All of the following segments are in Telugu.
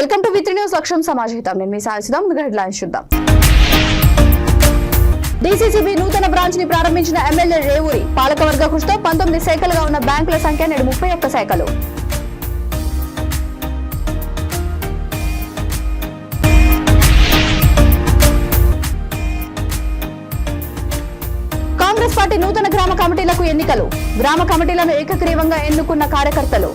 వెల్కమ్ టు V3 న్యూస్ లక్ష్యం సమాజహితం. నేను మీ సాయిసుదాం. ముందుగా హెడ్లైన్స్ చూద్దాం. డీసీసీబీ నూతన బ్రాంచ్ ని ప్రారంభించిన ఎమ్మెల్యే రేవూరి. పాలకవర్గ కృషితో 19 శాఖలుగా ఉన్న బ్యాంకుల సంఖ్య నేడు 31 శాఖలు. కాంగ్రెస్ పార్టీ నూతన గ్రామ కమిటీలకు ఎన్నికలు. గ్రామ కమిటీలను ఏకగ్రీవంగా ఎన్నుకున్న కార్యకర్తలు.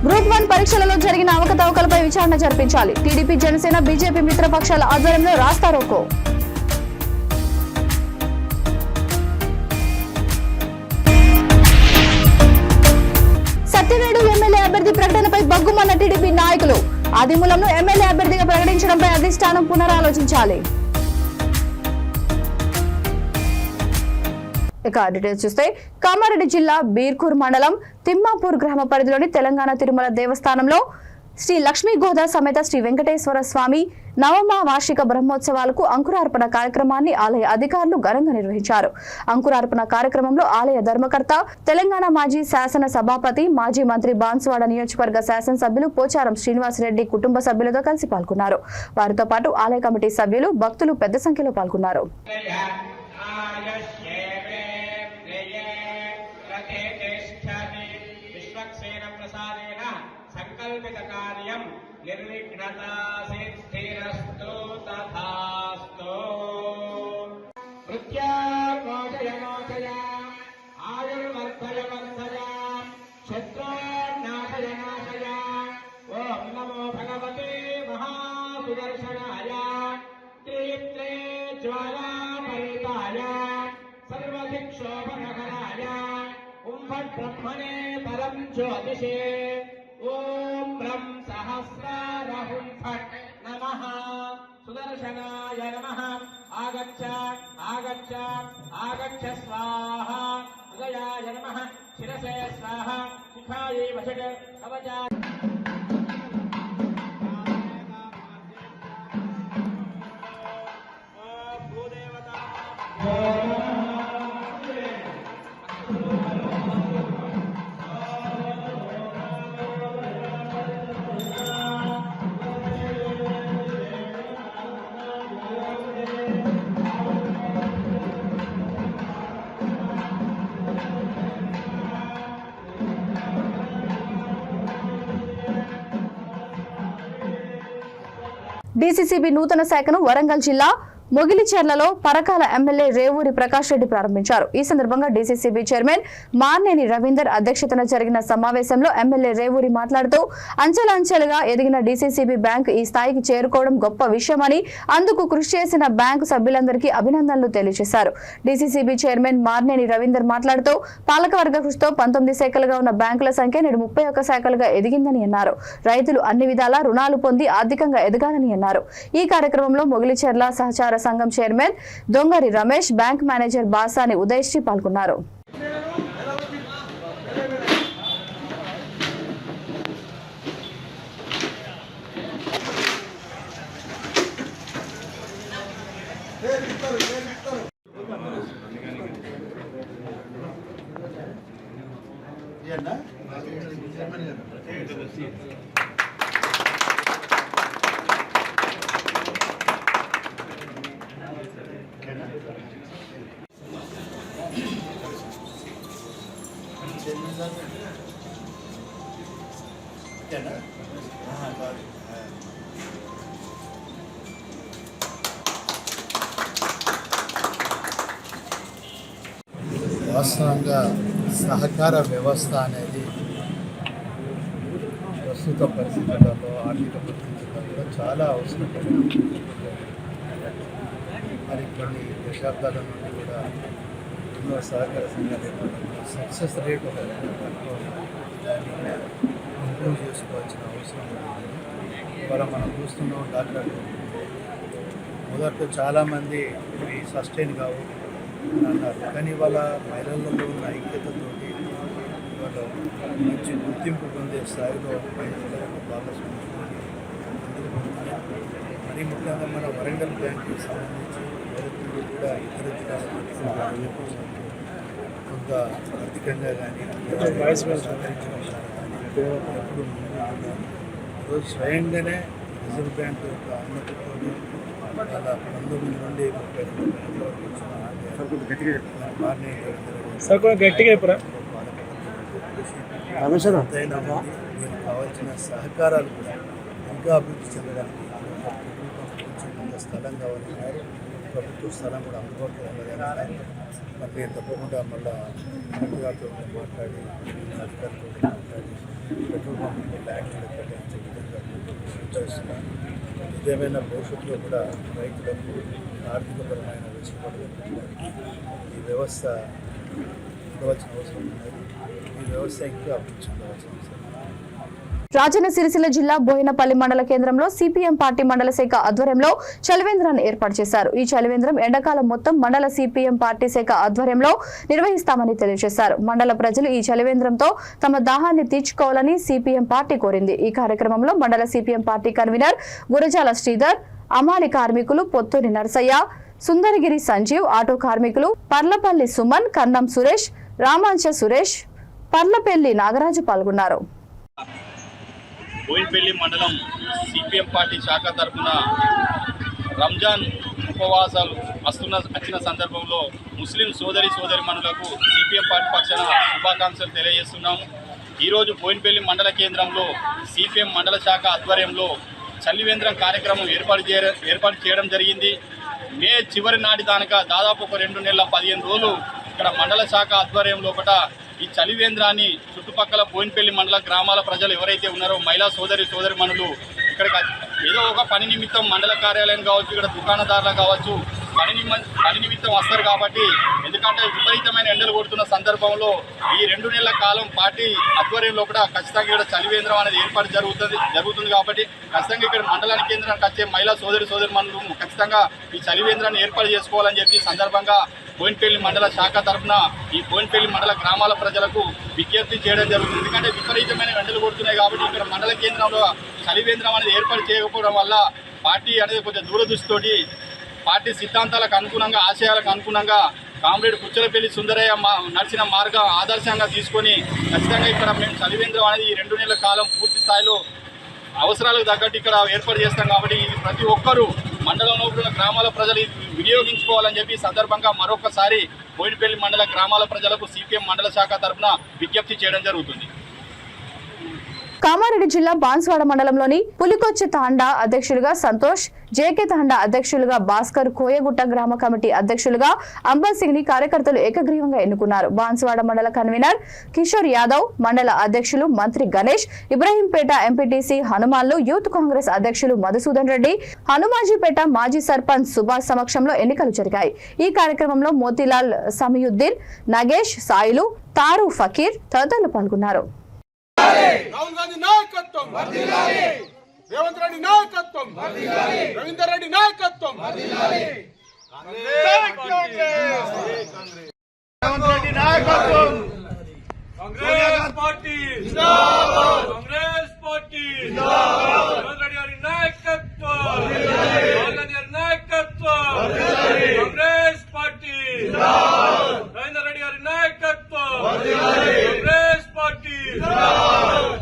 గ్రూప్ 1 పరీక్షలలో జరిగిన అవకతవకలపై విచారణ జరిపించాలి. టీడీపీ, జనసేన, బీజేపీ మిత్రపక్షాల ఆధ్వర్యంలో రాస్తారోకో. సత్యవేడు ఎమ్మెల్యే అభ్యర్థి ప్రకటనపై బగ్గుమన్న టీడీపీ నాయకులు. ఆదిమూలంను ఎమ్మెల్యే అభ్యర్థిగా ప్రకటించడంపై అధిష్టానం పునరాలోచించాలి. ఇక డీటెయిల్స్ చూస్తే కామారెడ్డి జిల్లా బీర్కూర్ మండలం తిమ్మాపూర్ గ్రామ పరిధిలోని తెలంగాణ తిరుమల దేవస్థానంలో శ్రీ లక్ష్మీ గోదా సమేత శ్రీ వెంకటేశ్వర స్వామి నవమ వార్షిక బ్రహ్మోత్సవాలకు అంకురార్పణ కార్యక్రమాన్ని ఆలయ అధికారులు ఘనంగా నిర్వహించారు. అంకురార్పణ కార్యక్రమంలో ఆలయ ధర్మకర్త, తెలంగాణ మాజీ శాసన సభాపతి, మాజీ మంత్రి బాన్సువాడ నియోజకవర్గ శాసనసభ్యులు పోచారం శ్రీనివాసరెడ్డి కుటుంబ సభ్యులతో కలిసి పాల్గొన్నారు. వారితో పాటు ఆలయ కమిటీ సభ్యులు, భక్తులు పెద్ద సంఖ్యలో పాల్గొన్నారు. సంకల్పిత కార్యం నిర్విఘ్నతా సిద్ధిరస్తు తథాస్తు. మృత్యోర్మోచయ మోచయ ఆయుర్వర్ధయ వర్ధయ శత్రుర్నాశయ నాశయ. ఓం నమో భగవతే మహాసుదర్శనాయ త్రిత్రే జ్వాలాపరితాయ సర్వదిక్షోభనకరాయ బ్రహ్మణే పరం జ్యోతిషే. ఓం బ్రహ్మ సహస్రారహుం ఫట్ నమః సుదర్శనాయ నమః. ఆగచ్చ ఆగచ్చ ఆగచ్చ స్వాహ. హృదయాయ నమః. శిరసే స్వాహ. శిఖాయే వషట్ కవచా. డీసీసీబీ నూతన శాఖను వరంగల్ జిల్లా మొగిలిచెర్లలో పరకాల ఎమ్మెల్యే రేవూరి ప్రకాష్ రెడ్డి ప్రారంభించారు. ఈ సందర్భంగా డీసీసీబీ చైర్మన్ మార్నేని రవీందర్ అధ్యక్షతన జరిగిన సమావేశంలో ఎమ్మెల్యే రేవూరి మాట్లాడుతూ అంచెలంచెలుగా ఎదిగిన డీసీసీబీ బ్యాంకు ఈ స్థాయికి చేరుకోవడం గొప్ప విషయమని, అందుకు కృషి చేసిన బ్యాంకు సభ్యులందరికీ అభినందనలు తెలియజేశారు. డీసీసీబీ చైర్మన్ మార్నేని రవీందర్ మాట్లాడుతూ పాలకవర్గ కృషితో 19 శాఖలుగా ఉన్న బ్యాంకుల సంఖ్య నేడు 31 శాఖలుగా ఎదిగిందని అన్నారు. రైతులు అన్ని విధాలా రుణాలు పొంది ఆర్థికంగా ఎదగాలని అన్నారు. ఈ కార్యక్రమంలో మొగిలిచెర్ల సహచార సంఘం chairman Dongari Ramesh, bank manager Basani Udayasri పాల్గొన్నారు. వాస్తవంగా సహకార వ్యవస్థ అనేది ప్రస్తుత పరిస్థితులలో, ఆర్థిక పరిస్థితులలో చాలా అవసరం. మరి కొన్ని దశాబ్దాల నుండి కూడా ఎన్నో సహకార సంఘాలు సక్సెస్ రేట్ దాన్ని ఇంప్రూవ్ చేసుకోవాల్సిన అవసరం ఉంది. ఇవాళ మనం చూస్తున్నాం, డాక్టర్లు మొదట్లో చాలామంది ఇవి సస్టైన్ కావు అన్నారు, కానీ ఇవాళ మహిళలలో ఉన్న ఐక్యతతో వాళ్ళు మంచి గుర్తింపు పొందే స్థాయిలో మహిళలకు భాగస్వామ్యం మరీ ముఖ్యంగా మన వరంగల్ బ్యాంక్కి సంబంధించి కూడా ఇతర జిల్లాల కొంత ఆర్థికంగా కానీ సహకరించడం ఎప్పుడు ఈరోజు స్వయంగానే రిజర్వ్ బ్యాంక్ యొక్క అనుమతితో గత 19 నుండి 32 బ్యాంకుల వరకు వచ్చిన ఎంతైనా ఉంది. దీనికి కావాల్సిన సహకారాలు కూడా ఇంకా అభివృద్ధి చెందడానికి కొంచెం కొంత స్థలం కావాలన్నారు. ప్రభుత్వ స్థలం కూడా అందుబాటులో ఉన్నదన్నారు. మరి నేను తప్పకుండా మళ్ళీ మంత్రిగారితో మాట్లాడి అధికారులతో మాట్లాడి పెట్రోల్ పంపులు ల్యాండ్ కేటాయించే విధంగా చేస్తున్నాను. ఇదేమైనా భవిష్యత్తులో కూడా రైతులకు ఆర్థికపరమైన వెసులుబాటు ఈ వ్యవస్థ ఉండవలసిన అవసరం ఉన్నది. ఈ వ్యవస్థ ఇంకా అభివృద్ధి చెందవలసిన అవసరం. రాజన్న సిరిసిల్ల జిల్లా బోయినపల్లి మండల కేంద్రంలో సిపిఎం పార్టీ మండల శాఖ ఆధ్వర్యంలో చలివేంద్రాన్ని ఏర్పాటు చేశారు. ఈ చలివేంద్రం ఎండాకాలం మొత్తం మండల సిపిఎం పార్టీ శాఖ ఆధ్వర్యంలో నిర్వహిస్తామని తెలియజేశారు. మండల ప్రజలు ఈ చలివేంద్రంతో తమ దాహాన్ని తీర్చుకోవాలని సిపిఎం పార్టీ కోరింది. ఈ కార్యక్రమంలో మండల CPM party convener Gurajala Sridhar, అమాలి కార్మికులు పొత్తూరి నరసయ్య, సుందరగిరి సంజీవ్, ఆటో కార్మికులు పర్లపల్లి సుమన్, కన్నం సురేష్, రామాంచ సురేష్, పర్లపల్లి నాగరాజు పాల్గొన్నారు. బోయినపల్లి మండలం సిపిఎం పార్టీ శాఖ తరఫున రంజాన్ ఉపవాసాలు వచ్చిన సందర్భంలో ముస్లిం సోదరిమణులకు సిపిఎం పార్టీ పక్షాన శుభాకాంక్షలు తెలియజేస్తున్నాము. ఈరోజు బోయినపల్లి మండల కేంద్రంలో సిపిఎం మండల శాఖ ఆధ్వర్యంలో చలివేంద్రం కార్యక్రమం ఏర్పాటు చేయడం జరిగింది. మే చివరి నాటి దానిక దాదాపు ఒక 2 నెలల 15 రోజులు ఇక్కడ మండల శాఖ ఆధ్వర్యంలో ఈ చలివేంద్రాన్ని చుట్టుపక్కల బోయినపల్లి మండల గ్రామాల ప్రజలు ఎవరైతే ఉన్నారో మహిళా సోదరిమణులు ఇక్కడికి ఏదో ఒక పని నిమిత్తం మండల కార్యాలయం కావచ్చు, ఇక్కడ దుకాణదారులు కావచ్చు, పని నిమిత్తం వస్తారు. కాబట్టి ఎందుకంటే విపరీతమైన ఎండలు కొడుతున్న సందర్భంలో ఈ 2 నెలల కాలం పార్టీ ఆధ్వర్యంలో కూడా ఖచ్చితంగా ఇక్కడ చలివేంద్రం అనేది ఏర్పాటు జరుగుతుంది. కాబట్టి ఖచ్చితంగా ఇక్కడ మండల కేంద్రానికి వచ్చే మహిళా సోదరిమణులు ఖచ్చితంగా ఈ చలివేంద్రాన్ని ఏర్పాటు చేసుకోవాలని చెప్పి సందర్భంగా బోయినపల్లి మండల శాఖ తరఫున ఈ బోయినపల్లి మండల గ్రామాల ప్రజలకు విజ్ఞప్తి చేయడం జరుగుతుంది. ఎందుకంటే విపరీతమైన ఎండలు కొడుతున్నాయి కాబట్టి ఇక్కడ మండల కేంద్రంలో చలివేంద్రం అనేది ఏర్పాటు చేయకపోవడం వల్ల పార్టీ అనేది కొంచెం దూరదృష్టితోటి పార్టీ సిద్ధాంతాలకు అనుగుణంగా, ఆశయాలకు అనుగుణంగా కామ్రేడ్ పుచ్చలపల్లి సుందరయ్య నడిచిన మార్గం ఆదర్శంగా తీసుకొని ఖచ్చితంగా ఇక్కడ మేము చలివేంద్రం అనేది ఈ 2 నెలల కాలం పూర్తి స్థాయిలో అవసరాలకు తగ్గట్టు ఇక్కడ ఏర్పాటు చేస్తాం. కాబట్టి ఇది ప్రతి ఒక్కరూ మండలంలో ఉన్న గ్రామాల ప్రజలు వినియోగించుకోవాలని చెప్పి సందర్భంగా మరొకసారి బోయినపల్లి మండల గ్రామాల ప్రజలకు సిపిఎం మండల శాఖ తరఫున విజ్ఞప్తి చేయడం జరుగుతుంది. కామారెడ్డి జిల్లా బాన్స్వాడ మండలంలోని పులికొచ్చి తాండా అధ్యక్షులుగా సంతోష్, జేకే తాండా అధ్యక్షులుగా భాస్కర్, కోయగుట్ట గ్రామ కమిటీ అధ్యక్షులుగా అంబర్ సింగ్ ని కార్యకర్తలు ఏకగ్రీవంగా ఎన్నుకున్నారు. బాన్స్వాడ మండల కన్వీనర్ కిషోర్ యాదవ్, మండల అధ్యక్షులు మంత్రి గణేష్, ఇబ్రహీంపేట ఎంపీటీసీ హనుమాన్లు, యూత్ కాంగ్రెస్ అధ్యక్షులు మధుసూదన్ రెడ్డి, హనుమాజీపేట మాజీ సర్పంచ్ సుభాష్ సమక్షంలో ఎన్నికలు జరిగాయి. ఈ కార్యక్రమంలో మోతీలాల్ సమీయుద్దీన్, నగేష్, సాయిలు, తారు ఫకీర్ తదితరులు పాల్గొన్నారు. రాహుల్ గాంధీ నాయకత్వం వర్ధిల్లాలి, రేవంత్ రెడ్డి నాయకత్వం వర్ధిల్లాలి, రవీందర్ రెడ్డి నాయకత్వం వర్ధిల్లాలి, రేవంత్ రెడ్డి నాయకత్వం, కాంగ్రెస్ పార్టీ జిందాబాద్, కాంగ్రెస్ పార్టీ జిందాబాద్, రేవంత్ రెడ్డి గారి నాయకత్వం వర్ధిల్లాలి, రాహుల్ గాంధీ గారి నాయకత్వం వర్ధిల్లాలి, కాంగ్రెస్ పార్టీ జిందాబాద్, రవీందర్ రెడ్డి గారి నాయకత్వం వర్ధిల్లాలి, కాంగ్రెస్ పార్టీ జిందాబాద్.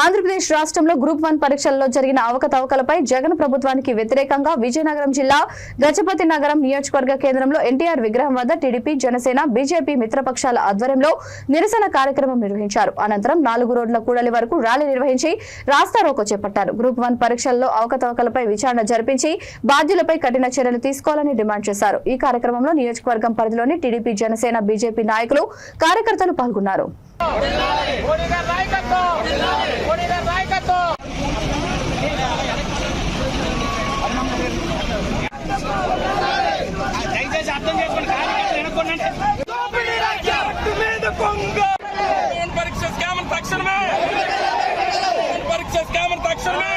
ఆంధ్రప్రదేశ్ రాష్ట్రంలో గ్రూప్ 1 పరీక్షల్లో జరిగిన అవకతవకలపై జగన్ ప్రభుత్వానికి వ్యతిరేకంగా విజయనగరం జిల్లా గజపతి నగరం నియోజకవర్గ కేంద్రంలో ఎన్టీఆర్ విగ్రహం వద్ద టీడీపీ, జనసేన, బీజేపీ మిత్రపక్షాల ఆధ్వర్యంలో నిరసన కార్యక్రమం నిర్వహించారు. అనంతరం 4 రోడ్ల కూడలి వరకు ర్యాలీ నిర్వహించి రాస్తారోకో చేపట్టారు. గ్రూప్ 1 పరీక్షల్లో అవకతవకలపై విచారణ జరిపించి బాధ్యులపై కఠిన చర్యలు తీసుకోవాలని డిమాండ్ చేశారు. ఈ కార్యక్రమంలో నియోజకవర్గం పరిధిలోని టీడీపీ, జనసేన, బీజేపీ నాయకులు, కార్యకర్తలు పాల్గొన్నారు. దయచేసి అర్థం చేసుకోండి. పరీక్ష స్కామ్ తక్షణమే, పరీక్ష స్కామ్ తక్షణమే,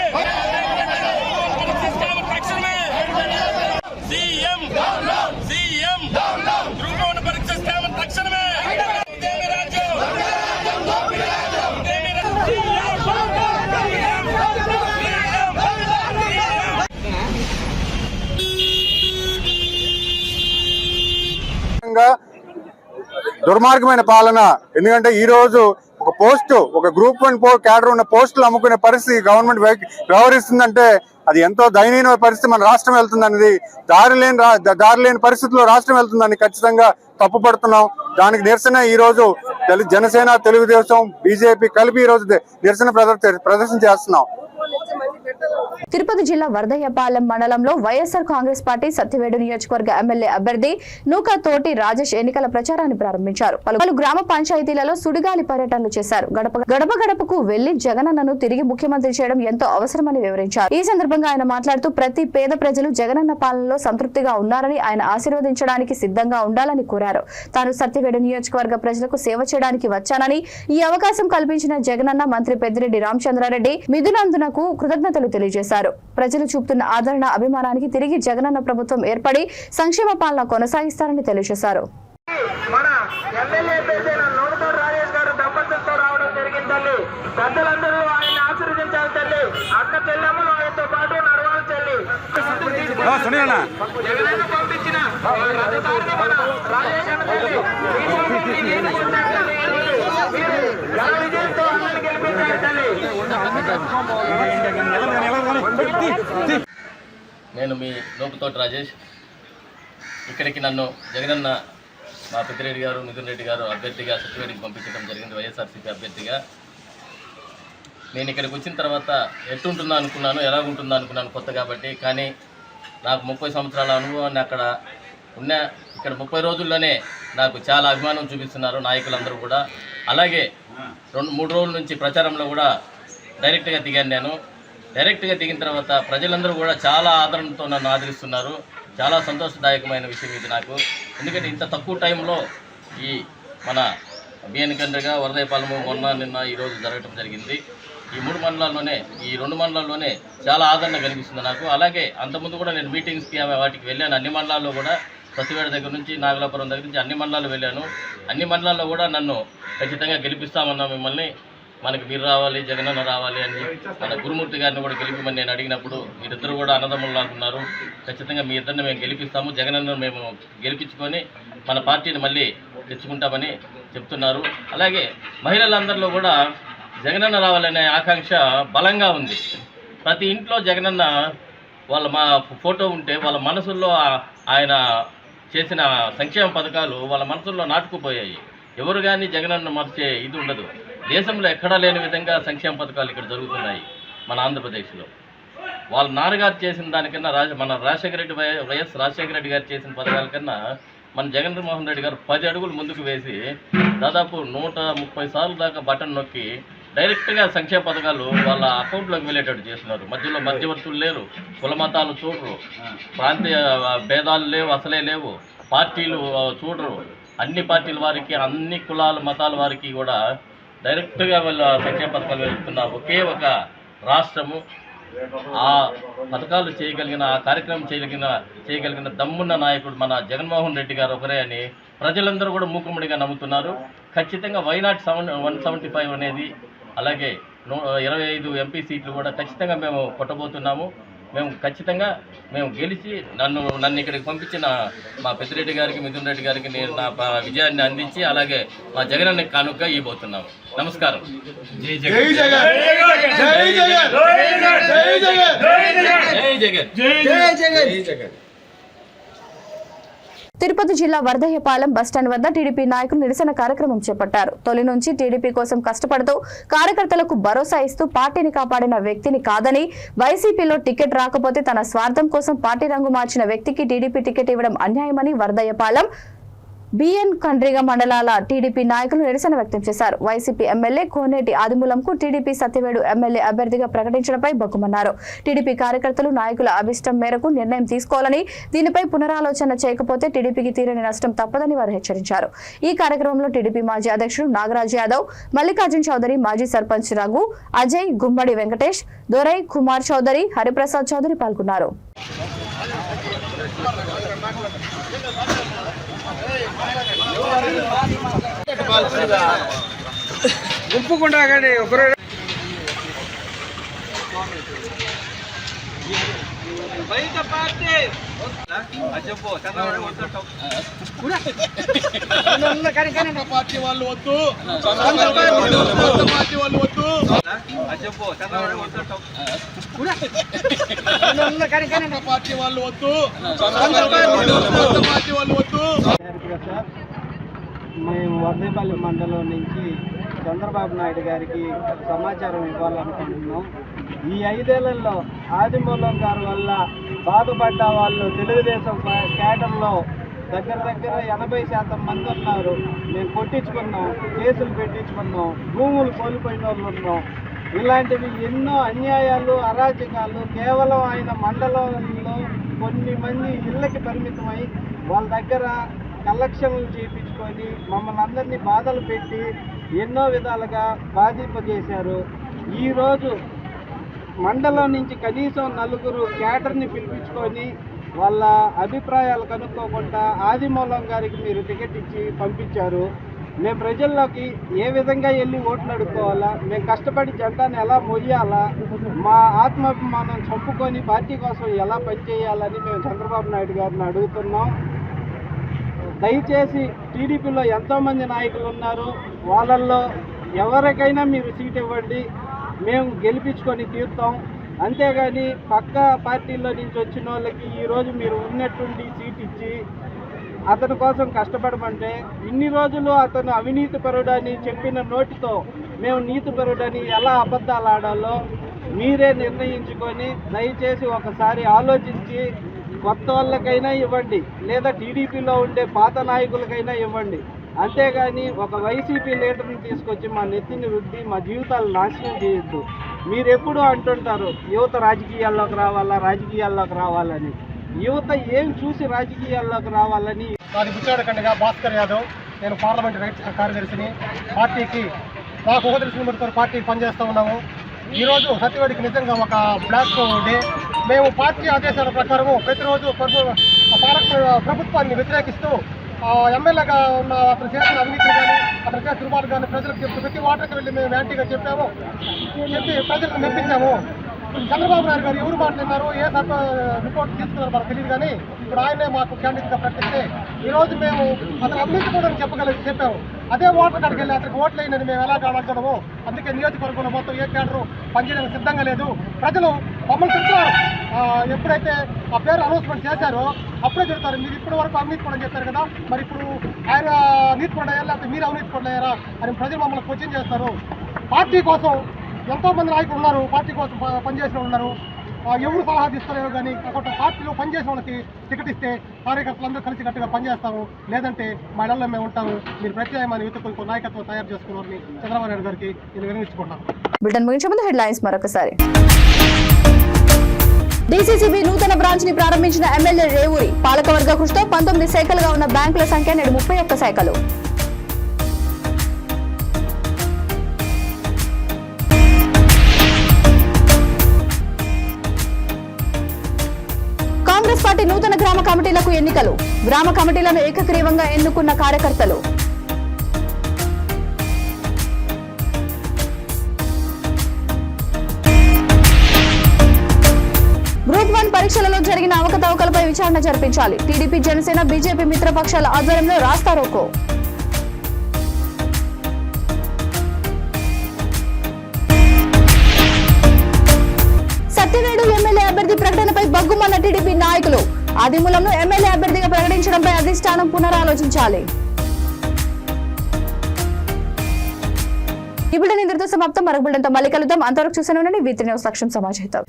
సీఎం గ్రూప్ 1 పరీక్ష స్కామ్ తక్షణమే. విధంగా దుర్మార్గమైన పాలన. ఎందుకంటే ఈ రోజు ఒక పోస్టు, ఒక గ్రూప్ 1 క్యాడర్ ఉన్న పోస్టులు అమ్ముకునే పరిస్థితి గవర్నమెంట్ వ్యవహరిస్తుందంటే అది ఎంతో దయనీయమైన పరిస్థితి మన రాష్ట్రం వెళ్తుందనేది, దారి లేని పరిస్థితుల్లో రాష్ట్రం వెళ్తుందని ఖచ్చితంగా తప్పుపడుతున్నాం. దానికి నిరసన ఈ రోజు జనసేన, తెలుగుదేశం, బీజేపీ కలిపి ఈ రోజు నిరసన ప్రదర్శన చేస్తున్నాం. తిరుపతి జిల్లా వర్ధయ్యపాలెం మండలంలో వైఎస్ఆర్ కాంగ్రెస్ పార్టీ సత్యవేడు నియోజకవర్గ ఎమ్మెల్యే అభ్యర్థి నూకా తోటి రాజేష్ ఎన్నికల ప్రచారాన్ని ప్రారంభించారు. పలు గ్రామ పంచాయతీలలో సుడిగాలి పర్యటనలు చేశారు. గడపకు వెళ్లి జగనన్నను తిరిగి ముఖ్యమంత్రి చేయడం ఎంతో అవసరమని వివరించారు. ఈ సందర్భంగా ఆయన మాట్లాడుతూ ప్రతి పేద ప్రజలు జగనన్న పాలనలో సంతృప్తిగా ఉన్నారని, ఆయన ఆశీర్వదించడానికి సిద్ధంగా ఉండాలని కోరారు. తాను సత్యవేడు నియోజకవర్గ ప్రజలకు సేవ చేయడానికి వచ్చానని, ఈ అవకాశం కల్పించిన జగనన్న, మంత్రి పెద్దిరెడ్డి రామచంద్రారెడ్డి, మిథునందునకు కృతజ్ఞతలు తెలియజేశారు. ప్రజలు చూపుతున్న ఆదరణ, అభిమానానికి తిరిగి జగనన్న ప్రభుత్వం ఏర్పడి సంక్షేమ పాలన కొనసాగిస్తారని తెలియజేశారు. మన ఎమ్మెల్యే పేరు నూనెతో రాజేష్ గారు దంపతులతో రావడం జరిగింది. తల్లి పెద్దలందరూ ఆయన ఆశీర్వదించాలి. తల్లి అక్క చెల్లెమ్మలు ఆయనతో పాటు నడవాలి. తల్లి జగనన్న పంపించిన రథసారథి మన రాజేష్ అన్న తల్లి విజయంతో అందరిని గెలిపించాలి. తల్లి నేను మీ నూపుతోటి రాజేష్. ఇక్కడికి నన్ను జగనన్న మా పెద్దిరెడ్డి గారు, మిథున్ రెడ్డి గారు అభ్యర్థిగా సత్యవేడికి పంపించడం జరిగింది, వైఎస్ఆర్సీపీ అభ్యర్థిగా. నేను ఇక్కడికి వచ్చిన తర్వాత ఎట్టుంటుందో అనుకున్నాను, ఎలాగుంటుందో అనుకున్నాను కొత్త కాబట్టి. కానీ నాకు 30 సంవత్సరాల అనుభవాన్ని అక్కడ ఉన్న ఇక్కడ 30 రోజుల్లోనే నాకు చాలా అభిమానం చూపిస్తున్నారు నాయకులందరూ కూడా. అలాగే 2-3 రోజుల నుంచి ప్రచారంలో కూడా డైరెక్ట్గా దిగాను. నేను డైరెక్ట్గా దిగిన తర్వాత ప్రజలందరూ కూడా చాలా ఆదరణతో నన్ను ఆదరిస్తున్నారు. చాలా సంతోషదాయకమైన విషయం ఇది నాకు. ఎందుకంటే ఇంత తక్కువ టైంలో ఈ మన బిఎన్ కండ్రిగా, వరదయ్యపాలెము నిన్న ఈరోజు జరగడం జరిగింది. ఈ 3 మండలాల్లోనే, ఈ 2 మండలాల్లోనే చాలా ఆదరణ కనిపిస్తుంది నాకు. అలాగే అంతకుముందు కూడా నేను మీటింగ్స్కి వాటికి వెళ్ళాను. అన్ని మండలాల్లో కూడా సత్యవేడ దగ్గర నుంచి నాగలాపురం దగ్గర నుంచి అన్ని మండలాలు వెళ్ళాను. అన్ని మండలాల్లో కూడా నన్ను ఖచ్చితంగా గెలిపిస్తామన్నా మిమ్మల్ని, మనకి మీరు రావాలి, జగనన్న రావాలి అని మన గురుమూర్తి గారిని కూడా గెలిపమని నేను అడిగినప్పుడు మీరిద్దరు కూడా అన్నదమ్ములు అనుకున్నారు. ఖచ్చితంగా మీ ఇద్దరిని మేము గెలిపిస్తాము, జగనన్న మేము గెలిపించుకొని మన పార్టీని మళ్ళీ తెచ్చుకుంటామని చెప్తున్నారు. అలాగే మహిళలందరిలో కూడా జగనన్న రావాలనే ఆకాంక్ష బలంగా ఉంది. ప్రతి ఇంట్లో జగనన్న వాళ్ళ మా ఫోటో ఉంటే వాళ్ళ మనసుల్లో ఆయన చేసిన సంక్షేమ పథకాలు వాళ్ళ మనసుల్లో నాటుకుపోయాయి. ఎవరు కానీ జగనన్న మర్చే ఇది ఉండదు. దేశంలో ఎక్కడా లేని విధంగా సంక్షేమ పథకాలు ఇక్కడ జరుగుతున్నాయి మన ఆంధ్రప్రదేశ్లో. వాళ్ళ నాన్నగారు చేసిన దానికన్నా మన వైఎస్ రాజశేఖర రెడ్డి గారు చేసిన పథకాల కన్నా మన జగన్మోహన్ రెడ్డి గారు 10 అడుగులు ముందుకు వేసి దాదాపు 130 సార్లు దాకా బటన్ నొక్కి డైరెక్ట్గా సంక్షేమ పథకాలు వాళ్ళ అకౌంట్లోకి వెళ్ళేటట్టు చేస్తున్నారు. మధ్యలో మధ్యవర్తులు లేరు, కుల మతాలు చూడరు, ప్రాంతీయ భేదాలు లేవు, అసలే లేవు, పార్టీలు చూడరు. అన్ని పార్టీల వారికి, అన్ని కులాల మతాల వారికి కూడా డైరెక్ట్గా వాళ్ళ సంక్షేమ పథకాలు వెళ్తున్న ఒకే ఒక రాష్ట్రము. ఆ పథకాలు చేయగలిగిన, ఆ కార్యక్రమం చేయగలిగిన దమ్మున్న నాయకుడు మన జగన్మోహన్ రెడ్డి గారు ఒకరే అని ప్రజలందరూ కూడా మూకుమ్మడిగా నమ్ముతున్నారు. ఖచ్చితంగా వైనాట్ 175 అనేది, అలాగే 25 ఎంపీ సీట్లు కూడా ఖచ్చితంగా మేము కొట్టబోతున్నాము. మేము ఖచ్చితంగా గెలిచి నన్ను ఇక్కడికి పంపించిన మా పెద్దిరెడ్డి గారికి, మిథున్ రెడ్డి గారికి నేను నా విజయాన్ని అందించి అలాగే మా జగనన్న కానుక ఇవ్వబోతున్నాము. నమస్కారం. జై జగన్. జై జగన్. జై జగన్. జై జగన్. జై జగన్. జై జగన్. జై జగన్. తిరుపతి జిల్లా వర్ధయ్యపాలెం బస్టాండ్ వద్ద టీడీపీ నాయకులు నిరసన కార్యక్రమం చేపట్టారు. తొలి నుంచి టీడీపీ కోసం కష్టపడుతూ కార్యకర్తలకు భరోసా ఇస్తూ పార్టీని కాపాడిన వ్యక్తిని కాదని, వైసీపీలో టికెట్ రాకపోతే తన స్వార్థం కోసం పార్టీ రంగు మార్చిన వ్యక్తికి టీడీపీ టికెట్ ఇవ్వడం అన్యాయమని వర్ధయ్యపాలెం, బిఎన్ కండ్రిగ మండలాల టీడీపీ నాయకులు నిరసన వ్యక్తం చేశారు. వైసీపీ ఎమ్మెల్యే కోనేటి ఆదిమూలంకు టీడీపీ సత్యవేడు ఎమ్మెల్యే అభ్యర్థిగా ప్రకటించడంపై బగ్గుమన్నారు. టీడీపీ కార్యకర్తలు నాయకుల అభిష్టం మేరకు నిర్ణయం తీసుకోవాలని, దీనిపై పునరాలోచన చేయకపోతే టీడీపీకి తీరని నష్టం తప్పదని వారు హెచ్చరించారు. ఈ కార్యక్రమంలో టీడీపీ మాజీ అధ్యక్షుడు నాగరాజ్ యాదవ్, మల్లికార్జున చౌదరి, మాజీ సర్పంచ్ రఘు, అజయ్, గుమ్మడి వెంకటేష్, దొరై, కుమార్ చౌదరి, హరిప్రసాద్ చౌదరి పాల్గొన్నారు. గుంపుకుండా ఒకరు బయట పార్టీ చెప్పు చంద్రబాబు పార్టీ వాళ్ళు వద్దు, పార్టీ వాళ్ళు వద్దు. చెప్పు చంద్రబాబు పార్టీ వాళ్ళు వద్దు, పార్టీ వాళ్ళు వద్దు. మేము వర్దేపల్లి మండలం నుంచి చంద్రబాబు నాయుడు గారికి సమాచారం ఇవ్వాలనుకుంటున్నాం. ఈ 5 ఏళ్లలో ఆదిమూలం గారి వల్ల బాధపడ్డ వాళ్ళు తెలుగుదేశం కేడర్లో దగ్గర 80% మంది ఉన్నారు. మేము కొట్టించుకున్నాం, కేసులు పెట్టించుకున్నాం, భూములు కోల్పోయిన వాళ్ళు ఉన్నాం. ఇలాంటివి ఎన్నో అన్యాయాలు, అరాచకాలు కేవలం ఆయన మండలంలో కొన్ని మంది ఇళ్ళకి పరిమితమై వాళ్ళ దగ్గర కలెక్షన్లు చేయించుకొని మమ్మల్ని అందరినీ బాధలు పెట్టి ఎన్నో విధాలుగా బాధింపజేశారు. ఈరోజు మండలం నుంచి కనీసం 4 క్యాడర్ని పిలిపించుకొని వాళ్ళ అభిప్రాయాలు కనుక్కోకుండా ఆదిమూలం గారికి మీరు టికెట్ ఇచ్చి పంపించారు. మేము ప్రజల్లోకి ఏ విధంగా వెళ్ళి ఓట్లు అడుక్కోవాలా, మేము కష్టపడి జెండాను ఎలా మొయ్యాలా, మా ఆత్మాభిమానం చంపుకొని పార్టీ కోసం ఎలా పనిచేయాలని మేము చంద్రబాబు నాయుడు గారిని అడుగుతున్నాం. దయచేసి టీడీపీలో ఎంతోమంది నాయకులు ఉన్నారు, వాళ్ళల్లో ఎవరికైనా మీరు సీట్ ఇవ్వండి, మేము గెలిపించుకొని తీరుతాం. అంతేగాని పక్క పార్టీలో నుంచి వచ్చిన వాళ్ళకి ఈరోజు మీరు ఉన్నట్టుండి సీట్ ఇచ్చి అతని కోసం కష్టపడమంటే ఇన్ని రోజులు అతను అవినీతి పరుడని చెప్పిన నోటితో మేము నీతి పరుడని ఎలా అబద్ధాలు ఆడాలో మీరే నిర్ణయించుకొని దయచేసి ఒకసారి ఆలోచించి కొత్త వాళ్ళకైనా ఇవ్వండి, లేదా టీడీపీలో ఉండే పాత నాయకులకైనా ఇవ్వండి. అంతేగాని ఒక వైసీపీ లీడర్ని తీసుకొచ్చి మా నెత్తిని రుద్ది మా జీవితాలు నాశనం చేయొద్దు. మీరెప్పుడు అంటుంటారు యువత రాజకీయాల్లోకి రావాలని. యువత ఏం చూసి రాజకీయాల్లోకి రావాలని? నాది బుచ్చాడకండిగా భాస్కర్ యాదవ్. నేను పార్లమెంట్ రైట్స్ కార్యదర్శిని. పార్టీకి నాకు ఊహదర్శితో పార్టీకి పనిచేస్తూ ఉన్నాము. ఈరోజు సత్యవేడికి నిజంగా ఒక బ్లాక్ డే. మేము పార్టీ ఆదేశాల ప్రకారము ప్రతిరోజు ప్రభుత్వాన్ని వ్యతిరేకిస్తూ ఎమ్మెల్యేగా ఉన్న అతను చేసిన అవినీతి కానీ అతను చేసిన దుర్మార్గాలు కానీ ప్రజలకు చెప్తూ ప్రతి వాటర్కి వెళ్ళి మేము యాంటీగా చెప్పి ప్రజలకు మెప్పించాము. చంద్రబాబు నాయుడు గారు ఎవరు మాట్లాడినారు, ఏ రిపోర్ట్ తీసుకున్నారో మనకు తెలియదు. కానీ ఇప్పుడు ఆయనే మాకు క్యాండిడేట్గా ప్రకటిస్తే ఈరోజు మేము అతను అవినీతి కూడా చెప్పాము. అదే ఓటర్ కాడికి వెళ్ళి అతనికి ఓట్లు అయినది మేము ఎలా అడగడము. అందుకే నియోజకవర్గంలో మొత్తం ఏ క్యాడరు పనిచేయడానికి సిద్ధంగా లేదు. ప్రజలు మమ్మల్ని తింటున్నారు. ఎప్పుడైతే ఆ పేరు అనౌన్స్మెంట్ చేశారో అప్పుడే చెప్తారు మీరు ఇప్పటి వరకు అవినీతి కూడా చెప్పారు కదా, మరి ఇప్పుడు ఆయన నీతి కూడా అయ్యారా లేకపోతే మీరు అవినీతి కూడా అయ్యారా అని ప్రజలు మమ్మల్ని క్వశ్చన్ చేస్తారు. పార్టీ కోసం ఎంతోమంది నాయకులు ఉన్నారు, పార్టీ కోసం పనిచేసిన ఉన్నారు. ఎవరు సలహా తీస్తారో కానీ పార్టీలో పనిచేసిన వాళ్ళకి టికెట్ ఇస్తే కార్యకర్తలందరూ కలిసి గట్టిగా పనిచేస్తాము, లేదంటే మా ఇళ్లలో మేము ఉంటాము. మీరు ప్రత్యేకమైన యువతకు నాయకత్వం తయారు చేసుకున్నారని చంద్రబాబు నాయుడు గారికి నేను వినియోగించుకుంటాను. బ్రిటన్ ముగించే ముందు హెడ్లైన్స్ మరొకసారి. డీసీసీబీ నూతన బ్రాంచ్ ని ప్రారంభించిన ఎమ్మెల్యే రేవూరి. పాలకవర్గ కృషితో 19 శాఖలుగా ఉన్న బ్యాంకుల సంఖ్య నేడు 31 శాఖలు. కాంగ్రెస్ పార్టీ నూతన గ్రామ కమిటీలకు ఎన్నికలు. గ్రామ కమిటీలను ఏకగ్రీవంగా ఎన్నుకున్న కార్యకర్తలు. గ్రూప్ 1 పరీక్షలలో జరిగిన అవకతవకలపై విచారణ జరిపించాలి. టీడీపీ, జనసేన, బీజేపీ మిత్రపక్షాల ఆధ్వర్యంలో రాస్తారోకో. సత్యవేడు ఎమ్మెల్యే అభ్యర్థి ప్రకటనపై బగ్గుమన్న టీడీపీ నాయకులు. ఆదిమూలంను ఎమ్మెల్యే అభ్యర్థిగా ప్రకటించడంపై అధిష్టానం పునరాలోచించాలి. ఈ బులెటిన్ ఇంతటితో సమాప్తం. మరొక బులెటిన్తో మళ్ళీ కలుద్దాం. అంతవరకు చూస్తూనే ఉండండి V3 న్యూస్. లక్ష్యం సమాజహితం.